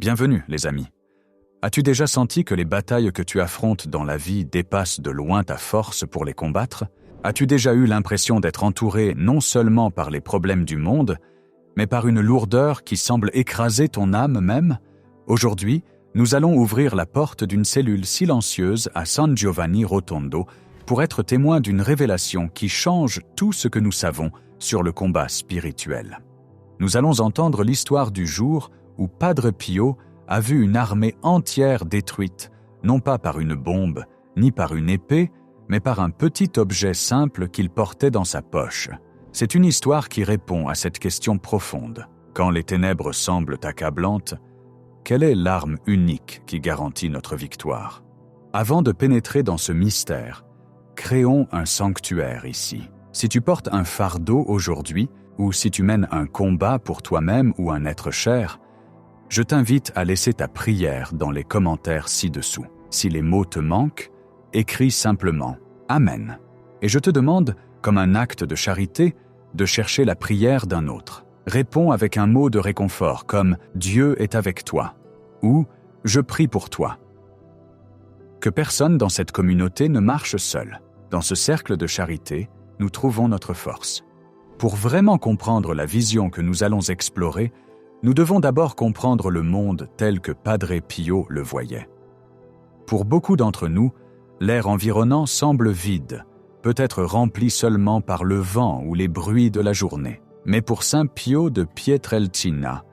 Bienvenue, les amis. As-tu déjà senti que les batailles que tu affrontes dans la vie dépassent de loin ta force pour les combattre? As-tu déjà eu l'impression d'être entouré non seulement par les problèmes du monde, mais par une lourdeur qui semble écraser ton âme même? Aujourd'hui, nous allons ouvrir la porte d'une cellule silencieuse à San Giovanni Rotondo pour être témoin d'une révélation qui change tout ce que nous savons sur le combat spirituel. Nous allons entendre l'histoire du jour où Padre Pio a vu une armée entière détruite, non pas par une bombe, ni par une épée, mais par un petit objet simple qu'il portait dans sa poche. C'est une histoire qui répond à cette question profonde. Quand les ténèbres semblent accablantes, quelle est l'arme unique qui garantit notre victoire? Avant de pénétrer dans ce mystère, créons un sanctuaire ici. Si tu portes un fardeau aujourd'hui, ou si tu mènes un combat pour toi-même ou un être cher, je t'invite à laisser ta prière dans les commentaires ci-dessous. Si les mots te manquent, écris simplement « Amen ». Et je te demande, comme un acte de charité, de chercher la prière d'un autre. Réponds avec un mot de réconfort comme « Dieu est avec toi » ou « Je prie pour toi ». Que personne dans cette communauté ne marche seul. Dans ce cercle de charité, nous trouvons notre force. Pour vraiment comprendre la vision que nous allons explorer, nous devons d'abord comprendre le monde tel que Padre Pio le voyait. Pour beaucoup d'entre nous, l'air environnant semble vide, peut-être rempli seulement par le vent ou les bruits de la journée. Mais pour Saint Pio de Pietrelcina,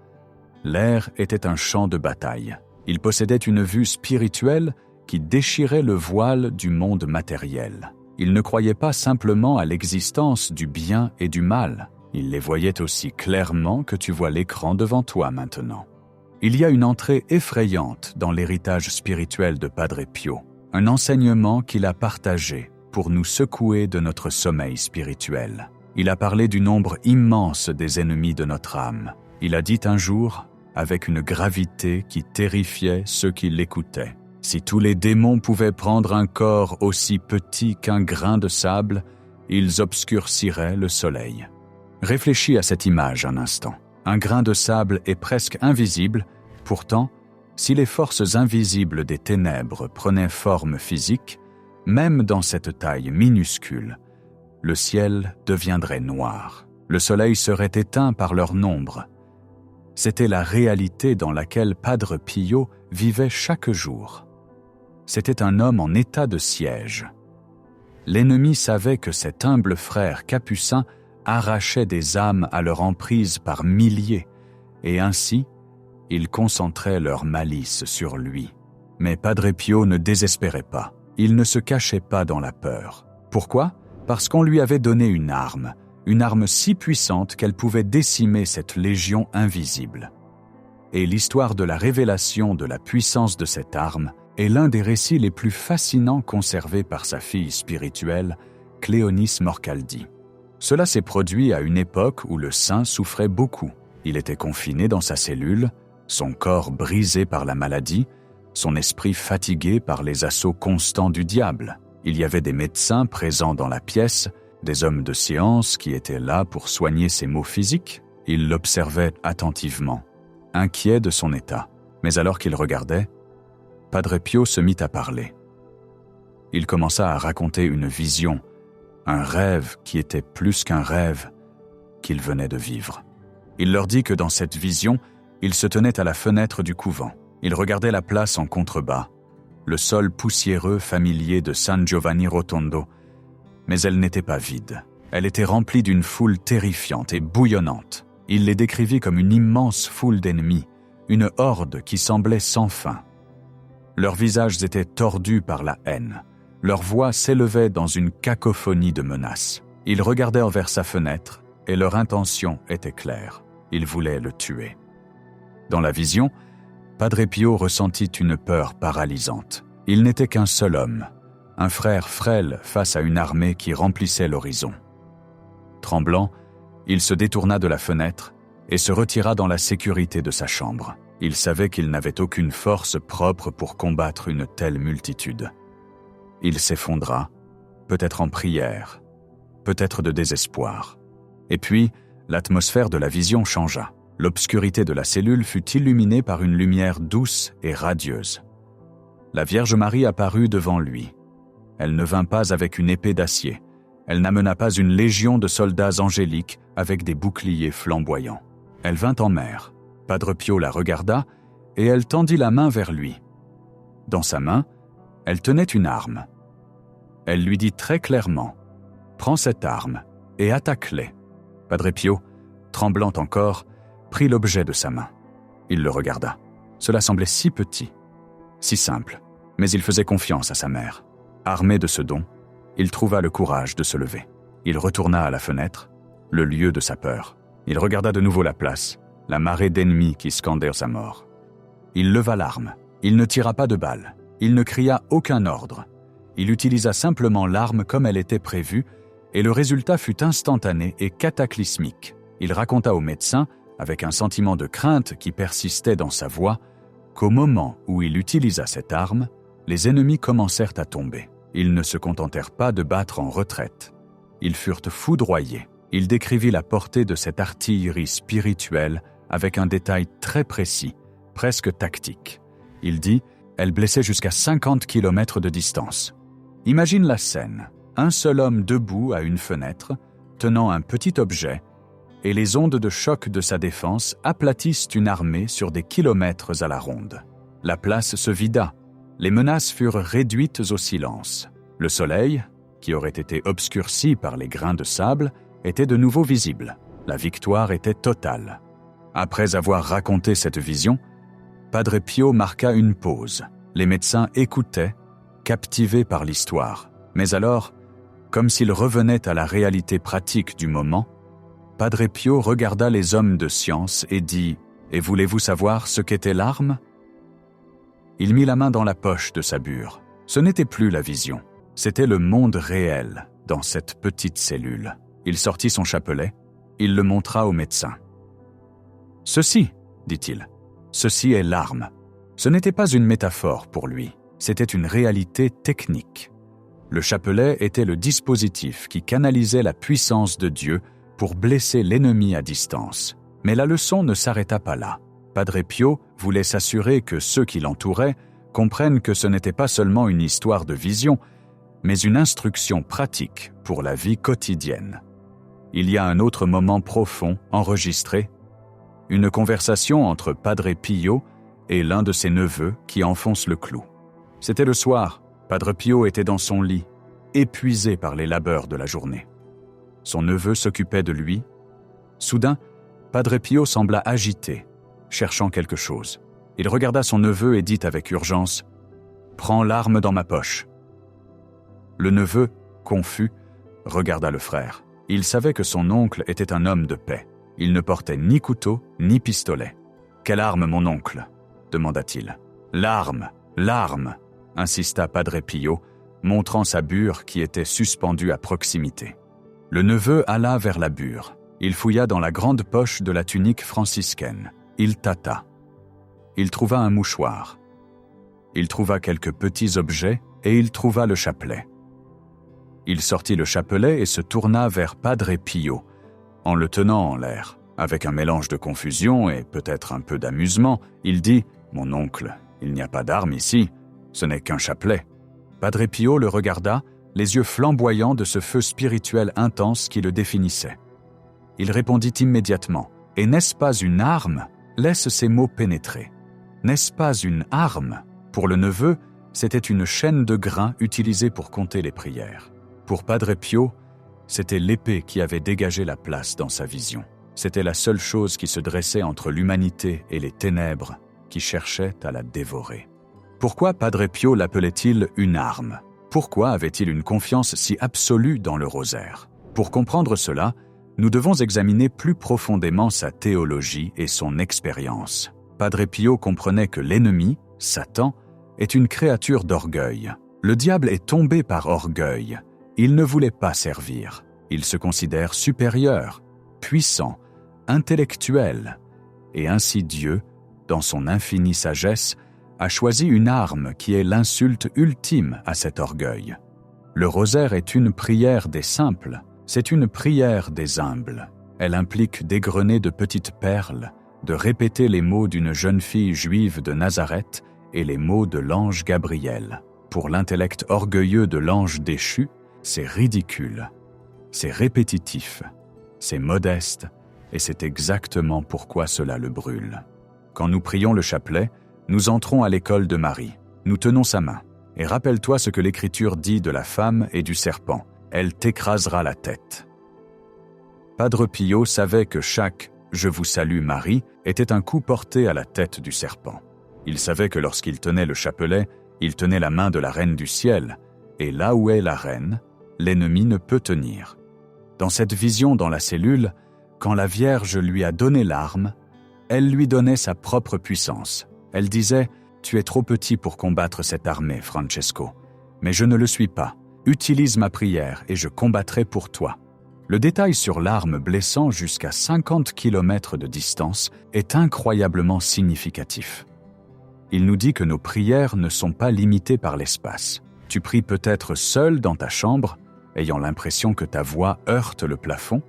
l'air était un champ de bataille. Il possédait une vue spirituelle qui déchirait le voile du monde matériel. Il ne croyait pas simplement à l'existence du bien et du mal. Il les voyait aussi clairement que tu vois l'écran devant toi maintenant. Il y a une entrée effrayante dans l'héritage spirituel de Padre Pio, un enseignement qu'il a partagé pour nous secouer de notre sommeil spirituel. Il a parlé du nombre immense des ennemis de notre âme. Il a dit un jour, avec une gravité qui terrifiait ceux qui l'écoutaient, « Si tous les démons pouvaient prendre un corps aussi petit qu'un grain de sable, ils obscurciraient le soleil. » Réfléchis à cette image un instant. Un grain de sable est presque invisible, pourtant, si les forces invisibles des ténèbres prenaient forme physique, même dans cette taille minuscule, le ciel deviendrait noir. Le soleil serait éteint par leur nombre. C'était la réalité dans laquelle Padre Pio vivait chaque jour. C'était un homme en état de siège. L'ennemi savait que cet humble frère capucin arrachait des âmes à leur emprise par milliers, et ainsi, ils concentraient leur malice sur lui. Mais Padre Pio ne désespérait pas. Il ne se cachait pas dans la peur. Pourquoi? Parce qu'on lui avait donné une arme si puissante qu'elle pouvait décimer cette légion invisible. Et l'histoire de la révélation de la puissance de cette arme est l'un des récits les plus fascinants conservés par sa fille spirituelle, Cléonis Morcaldi. Cela s'est produit à une époque où le saint souffrait beaucoup. Il était confiné dans sa cellule, son corps brisé par la maladie, son esprit fatigué par les assauts constants du diable. Il y avait des médecins présents dans la pièce, des hommes de science qui étaient là pour soigner ses maux physiques. Ils l'observaient attentivement, inquiets de son état. Mais alors qu'il regardait, Padre Pio se mit à parler. Il commença à raconter une vision, un rêve qui était plus qu'un rêve qu'il venait de vivre. Il leur dit que dans cette vision, il se tenait à la fenêtre du couvent. Il regardait la place en contrebas, le sol poussiéreux familier de San Giovanni Rotondo, mais elle n'était pas vide. Elle était remplie d'une foule terrifiante et bouillonnante. Il les décrivit comme une immense foule d'ennemis, une horde qui semblait sans fin. Leurs visages étaient tordus par la haine. Leur voix s'élevait dans une cacophonie de menaces. Ils regardaient envers sa fenêtre et leur intention était claire. Ils voulaient le tuer. Dans la vision, Padre Pio ressentit une peur paralysante. Il n'était qu'un seul homme, un frère frêle face à une armée qui remplissait l'horizon. Tremblant, il se détourna de la fenêtre et se retira dans la sécurité de sa chambre. Il savait qu'il n'avait aucune force propre pour combattre une telle multitude. Il s'effondra, peut-être en prière, peut-être de désespoir. Et puis, l'atmosphère de la vision changea. L'obscurité de la cellule fut illuminée par une lumière douce et radieuse. La Vierge Marie apparut devant lui. Elle ne vint pas avec une épée d'acier. Elle n'amena pas une légion de soldats angéliques avec des boucliers flamboyants. Elle vint en mer. Padre Pio la regarda et elle tendit la main vers lui. Dans sa main, elle tenait une arme. Elle lui dit très clairement « Prends cette arme et attaque-les ». Padre Pio, tremblant encore, prit l'objet de sa main. Il le regarda. Cela semblait si petit, si simple, mais il faisait confiance à sa mère. Armé de ce don, il trouva le courage de se lever. Il retourna à la fenêtre, le lieu de sa peur. Il regarda de nouveau la place, la marée d'ennemis qui scandèrent sa mort. Il leva l'arme. Il ne tira pas de balles. Il ne cria aucun ordre. Il utilisa simplement l'arme comme elle était prévue, et le résultat fut instantané et cataclysmique. Il raconta au médecin, avec un sentiment de crainte qui persistait dans sa voix, qu'au moment où il utilisa cette arme, les ennemis commencèrent à tomber. Ils ne se contentèrent pas de battre en retraite. Ils furent foudroyés. Il décrivit la portée de cette artillerie spirituelle avec un détail très précis, presque tactique. Il dit « Elle blessait jusqu'à 50 km de distance. » Imagine la scène. Un seul homme debout à une fenêtre, tenant un petit objet, et les ondes de choc de sa défense aplatissent une armée sur des kilomètres à la ronde. La place se vida. Les menaces furent réduites au silence. Le soleil, qui aurait été obscurci par les grains de sable, était de nouveau visible. La victoire était totale. Après avoir raconté cette vision, Padre Pio marqua une pause. Les médecins écoutaient, captivés par l'histoire. Mais alors, comme s'il revenait à la réalité pratique du moment, Padre Pio regarda les hommes de science et dit « Et voulez-vous savoir ce qu'était l'arme ?» Il mit la main dans la poche de sa bure. Ce n'était plus la vision, c'était le monde réel dans cette petite cellule. Il sortit son chapelet, il le montra au médecin. « Ceci, dit-il, ceci est l'arme. » Ce n'était pas une métaphore pour lui, c'était une réalité technique. Le chapelet était le dispositif qui canalisait la puissance de Dieu pour blesser l'ennemi à distance. Mais la leçon ne s'arrêta pas là. Padre Pio voulait s'assurer que ceux qui l'entouraient comprennent que ce n'était pas seulement une histoire de vision, mais une instruction pratique pour la vie quotidienne. Il y a un autre moment profond enregistré, une conversation entre Padre Pio et l'un de ses neveux qui enfonce le clou. C'était le soir, Padre Pio était dans son lit, épuisé par les labeurs de la journée. Son neveu s'occupait de lui. Soudain, Padre Pio sembla agité, cherchant quelque chose. Il regarda son neveu et dit avec urgence « Prends l'arme dans ma poche ». Le neveu, confus, regarda le frère. Il savait que son oncle était un homme de paix. Il ne portait ni couteau, ni pistolet. « Quelle arme, mon oncle ?» demanda-t-il. « L'arme, l'arme !» insista Padre Pio, montrant sa bure qui était suspendue à proximité. Le neveu alla vers la bure. Il fouilla dans la grande poche de la tunique franciscaine. Il tâta. Il trouva un mouchoir. Il trouva quelques petits objets et il trouva le chapelet. Il sortit le chapelet et se tourna vers Padre Pio, en le tenant en l'air. Avec un mélange de confusion et peut-être un peu d'amusement, il dit « Mon oncle, il n'y a pas d'arme ici, ce n'est qu'un chapelet. » Padre Pio le regarda, les yeux flamboyants de ce feu spirituel intense qui le définissait. Il répondit immédiatement « Et n'est-ce pas une arme ?» Laisse ces mots pénétrer. N'est-ce pas une arme ? Pour le neveu, c'était une chaîne de grains utilisée pour compter les prières. Pour Padre Pio, c'était l'épée qui avait dégagé la place dans sa vision. C'était la seule chose qui se dressait entre l'humanité et les ténèbres qui cherchaient à la dévorer. Pourquoi Padre Pio l'appelait-il une arme ? Pourquoi avait-il une confiance si absolue dans le rosaire ? Pour comprendre cela, nous devons examiner plus profondément sa théologie et son expérience. Padre Pio comprenait que l'ennemi, Satan, est une créature d'orgueil. Le diable est tombé par orgueil. Il ne voulait pas servir. Il se considère supérieur, puissant, intellectuel. Et ainsi Dieu, dans son infinie sagesse, a choisi une arme qui est l'insulte ultime à cet orgueil. Le rosaire est une prière des simples. C'est une prière des humbles. Elle implique d'égrener de petites perles de répéter les mots d'une jeune fille juive de Nazareth et les mots de l'ange Gabriel. Pour l'intellect orgueilleux de l'ange déchu, c'est ridicule, c'est répétitif, c'est modeste, et c'est exactement pourquoi cela le brûle. Quand nous prions le chapelet, nous entrons à l'école de Marie, nous tenons sa main, et rappelle-toi ce que l'Écriture dit de la femme et du serpent, elle t'écrasera la tête. Padre Pio savait que chaque « Je vous salue Marie » était un coup porté à la tête du serpent. Il savait que lorsqu'il tenait le chapelet, il tenait la main de la reine du ciel, et là où est la reine, l'ennemi ne peut tenir. Dans cette vision dans la cellule, quand la Vierge lui a donné l'arme, elle lui donnait sa propre puissance. Elle disait « Tu es trop petit pour combattre cette armée, Francesco, mais je ne le suis pas. Utilise ma prière et je combattrai pour toi. » Le détail sur l'arme blessant jusqu'à 50 km de distance est incroyablement significatif. Il nous dit que nos prières ne sont pas limitées par l'espace. Tu pries peut-être seul dans ta chambre, ayant l'impression que ta voix heurte le plafond,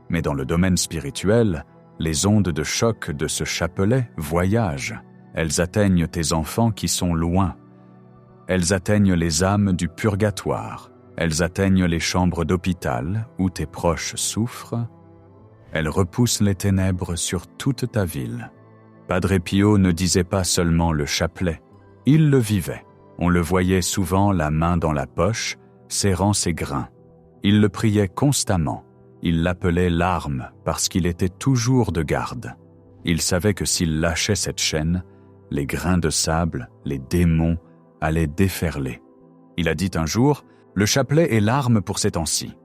mais dans le domaine spirituel, les ondes de choc de ce chapelet voyagent. Elles atteignent tes enfants qui sont loin. Elles atteignent les âmes du purgatoire. Elles atteignent les chambres d'hôpital où tes proches souffrent. Elles repoussent les ténèbres sur toute ta ville. Padre Pio ne disait pas seulement le chapelet, il le vivait. On le voyait souvent la main dans la poche, serrant ses grains. Il le priait constamment. Il l'appelait l'arme parce qu'il était toujours de garde. Il savait que s'il lâchait cette chaîne, les grains de sable, les démons, allaient déferler. Il a dit un jour, le chapelet est l'arme pour ces temps-ci.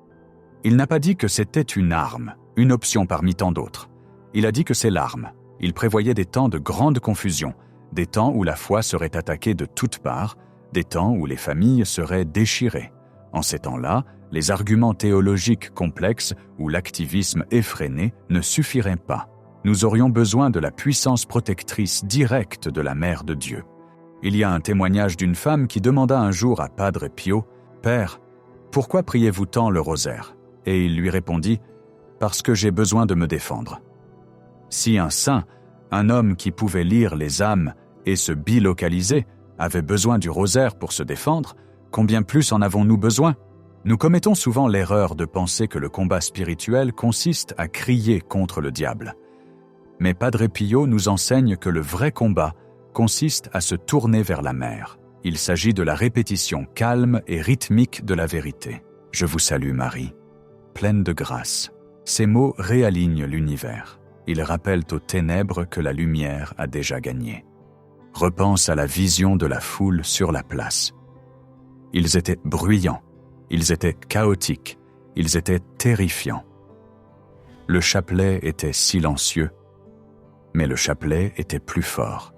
Il n'a pas dit que c'était une arme, une option parmi tant d'autres. Il a dit que c'est l'arme. Il prévoyait des temps de grande confusion, des temps où la foi serait attaquée de toutes parts, des temps où les familles seraient déchirées. En ces temps-là, les arguments théologiques complexes ou l'activisme effréné ne suffiraient pas. Nous aurions besoin de la puissance protectrice directe de la Mère de Dieu. Il y a un témoignage d'une femme qui demanda un jour à Padre Pio « Père, pourquoi priez-vous tant le rosaire ?» Et il lui répondit « Parce que j'ai besoin de me défendre. » Si un saint, un homme qui pouvait lire les âmes et se bilocaliser, avait besoin du rosaire pour se défendre, combien plus en avons-nous besoin ? Nous commettons souvent l'erreur de penser que le combat spirituel consiste à crier contre le diable. Mais Padre Pio nous enseigne que le vrai combat consiste à se tourner vers la mer. Il s'agit de la répétition calme et rythmique de la vérité. Je vous salue Marie, pleine de grâce. Ces mots réalignent l'univers. Ils rappellent aux ténèbres que la lumière a déjà gagné. Repense à la vision de la foule sur la place. Ils étaient bruyants, ils étaient chaotiques, ils étaient terrifiants. Le chapelet était silencieux, mais le chapelet était plus fort.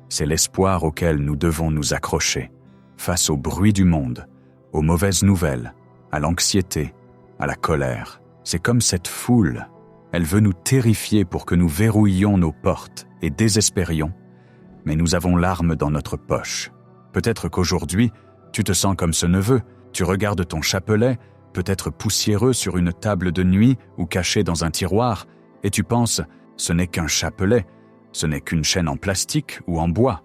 C'est l'espoir auquel nous devons nous accrocher, face au bruit du monde, aux mauvaises nouvelles, à l'anxiété, à la colère. C'est comme cette foule. Elle veut nous terrifier pour que nous verrouillions nos portes et désespérions, mais nous avons l'arme dans notre poche. Peut-être qu'aujourd'hui, tu te sens comme ce neveu, tu regardes ton chapelet, peut-être poussiéreux sur une table de nuit ou caché dans un tiroir, et tu penses « ce n'est qu'un chapelet, ce n'est qu'une chaîne en plastique ou en bois ».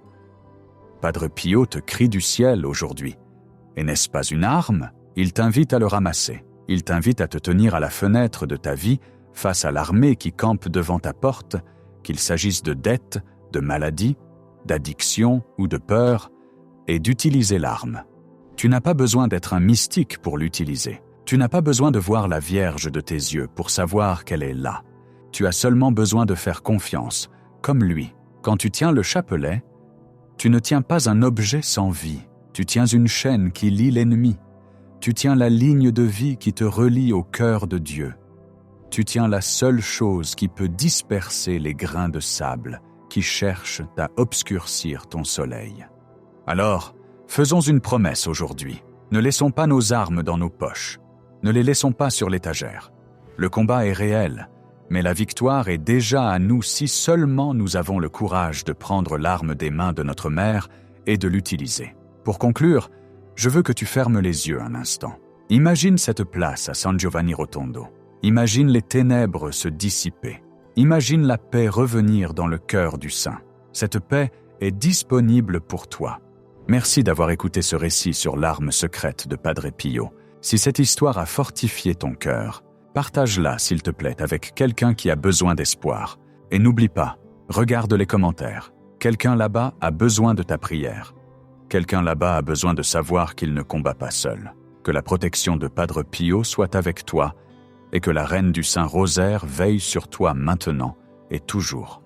Padre Pio te crie du ciel aujourd'hui. Et n'est-ce pas une arme ? Il t'invite à le ramasser. Il t'invite à te tenir à la fenêtre de ta vie face à l'armée qui campe devant ta porte, qu'il s'agisse de dettes, de maladies, d'addiction ou de peur, et d'utiliser l'arme. Tu n'as pas besoin d'être un mystique pour l'utiliser. Tu n'as pas besoin de voir la Vierge de tes yeux pour savoir qu'elle est là. Tu as seulement besoin de faire confiance, comme lui. Quand tu tiens le chapelet, tu ne tiens pas un objet sans vie. Tu tiens une chaîne qui lie l'ennemi. Tu tiens la ligne de vie qui te relie au cœur de Dieu. Tu tiens la seule chose qui peut disperser les grains de sable qui cherchent à obscurcir ton soleil. Alors, faisons une promesse aujourd'hui. Ne laissons pas nos armes dans nos poches. Ne les laissons pas sur l'étagère. Le combat est réel, mais la victoire est déjà à nous si seulement nous avons le courage de prendre l'arme des mains de notre mère et de l'utiliser. Pour conclure, je veux que tu fermes les yeux un instant. Imagine cette place à San Giovanni Rotondo. Imagine les ténèbres se dissiper. Imagine la paix revenir dans le cœur du saint. Cette paix est disponible pour toi. Merci d'avoir écouté ce récit sur l'arme secrète de Padre Pio. Si cette histoire a fortifié ton cœur, partage-la, s'il te plaît, avec quelqu'un qui a besoin d'espoir. Et n'oublie pas, regarde les commentaires. Quelqu'un là-bas a besoin de ta prière. Quelqu'un là-bas a besoin de savoir qu'il ne combat pas seul. Que la protection de Padre Pio soit avec toi et que la reine du Saint-Rosaire veille sur toi maintenant et toujours.